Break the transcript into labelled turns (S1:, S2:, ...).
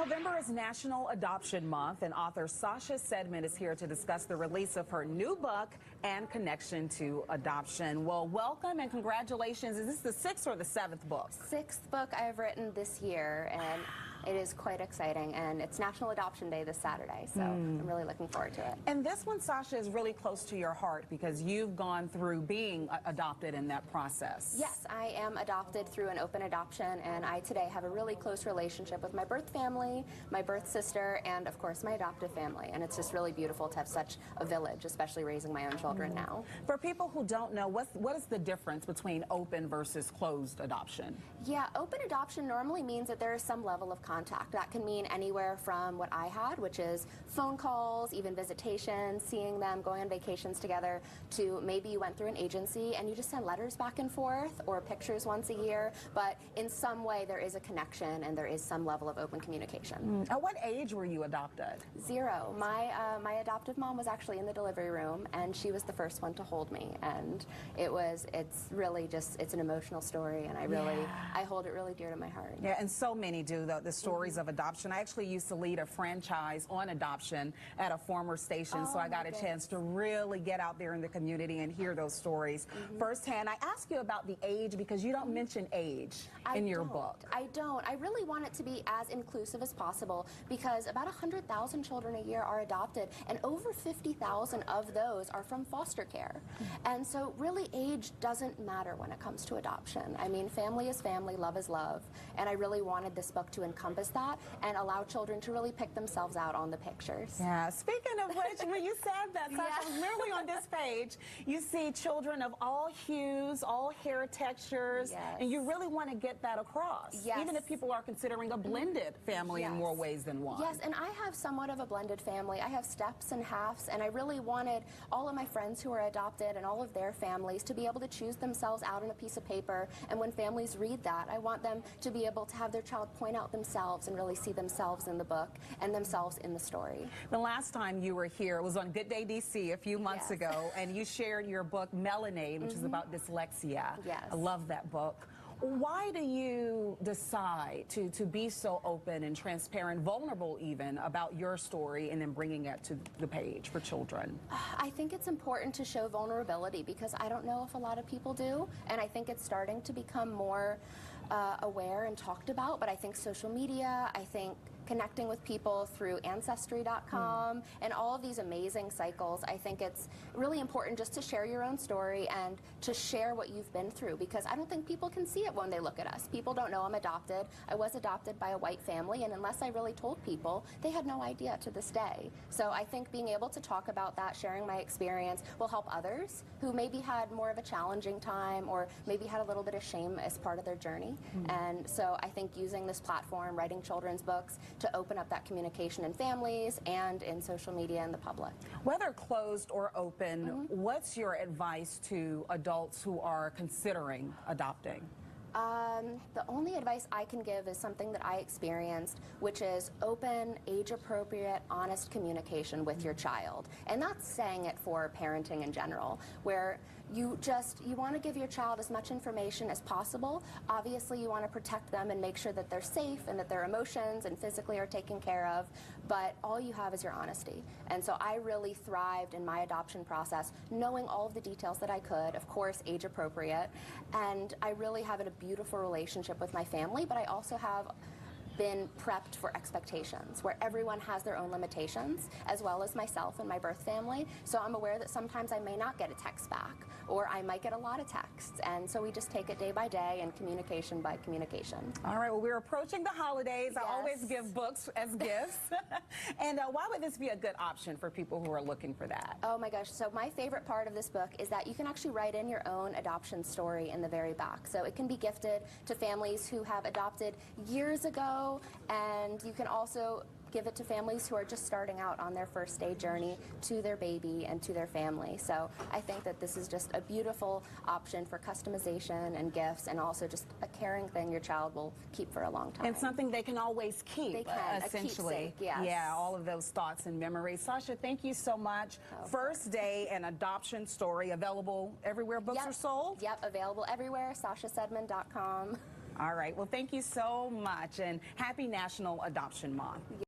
S1: November is National Adoption Month, and author Sasha Sedman is here to discuss the release of her new book and connection to adoption. Well, welcome and congratulations. Is this the sixth or the seventh book?
S2: Sixth book I have written this year, and it is quite exciting. And it's National Adoption Day this Saturday, so I'm really looking forward to it.
S1: And this one, Sasha, is really close to your heart because you've gone through being adopted in that process.
S2: Yes, I am adopted through an open adoption, and I today have a really close relationship with my birth family, my birth sister, and of course my adoptive family. And it's just really beautiful to have such a village, especially raising my own children now.
S1: For people who don't know, what is the difference between open versus closed adoption?
S2: Yeah, open adoption normally means that there is some level of contact. That can mean anywhere from what I had, which is phone calls, even visitations, seeing them, going on vacations together, to maybe you went through an agency and you just send letters back and forth or pictures once a year, but in some way there is a connection and there is some level of open communication.
S1: At what age were you adopted?
S2: 0. My adoptive mom was actually in the delivery room, and she was the first one to hold me, and it's really just, it's an emotional story, and I hold it really dear to my heart.
S1: Yeah, and so many do, the stories of adoption. I actually used to lead a franchise on adoption at a former station, so I got a chance to really get out there in the community and hear those stories firsthand. I ask you about the age because you don't mention age in your book.
S2: I don't. I really want it to be as inclusive as possible because about 100,000 children a year are adopted, and over 50,000 of those are from foster care. And so really age doesn't matter when it comes to adoption. I mean, family is family, love is love, and I really wanted this book to encompass that and allow children to really pick themselves out on the pictures.
S1: Yeah, speaking of which, when you said that, Sasha, literally on this page, you see children of all hues, all hair textures, and you really want to get that across, even if people are considering a blended family in more ways than one.
S2: Yes, and I have somewhat of a blended family. I have steps and halves, and I really wanted all of my friends who are adopted and all of their families to be able to choose themselves out on a piece of paper, and when families read that, I want them to be able to have their child point out themselves and really see themselves in the book and themselves in the story.
S1: The last time you were here was on Good Day DC a few months ago, and you shared your book Melanade, which is about dyslexia.
S2: Yes.
S1: I love that book. Why do you decide to be so open and transparent, vulnerable even, about your story and then bringing it to the page for children?
S2: I think it's important to show vulnerability because I don't know if a lot of people do, and I think it's starting to become more aware and talked about, but I think social media, I think connecting with people through Ancestry.com and all of these amazing cycles, I think it's really important just to share your own story and to share what you've been through, because I don't think people can see it when they look at us. People don't know I'm adopted. I was adopted by a white family, and unless I really told people, they had no idea to this day. So I think being able to talk about that, sharing my experience, will help others who maybe had more of a challenging time or maybe had a little bit of shame as part of their journey. And so I think using this platform, writing children's books, to open up that communication in families and in social media and the public.
S1: Whether closed or open, what's your advice to adults who are considering adopting?
S2: The only advice I can give is something that I experienced, which is open, age-appropriate, honest communication with your child. And that's saying it for parenting in general, where you want to give your child as much information as possible. Obviously, you want to protect them and make sure that they're safe and that their emotions and physically are taken care of, but all you have is your honesty. And so I really thrived in my adoption process, knowing all of the details that I could, of course, age-appropriate, and I really have a beautiful relationship with my family, but I also have been prepped for expectations where everyone has their own limitations, as well as myself and my birth family. So I'm aware that sometimes I may not get a text back, or I might get a lot of texts, and so we just take it day by day and communication by communication.
S1: All right, well, we're approaching the holidays. I always give books as gifts. And why would this be a good option for people who are looking for that?
S2: Oh my gosh, so my favorite part of this book is that you can actually write in your own adoption story in the very back. So it can be gifted to families who have adopted years ago, and you can also give it to families who are just starting out on their first day journey to their baby and to their family. So I think that this is just a beautiful option for customization and gifts, and also just a caring thing your child will keep for a long time.
S1: And something they can always keep,
S2: they can,
S1: essentially.
S2: A keepsake, yes.
S1: Yeah, all of those thoughts and memories. Sasha, thank you so much. First Day, an adoption story, available everywhere books are sold?
S2: Yep, available everywhere, sashasedman.com.
S1: All right. Well, thank you so much, and happy National Adoption Month.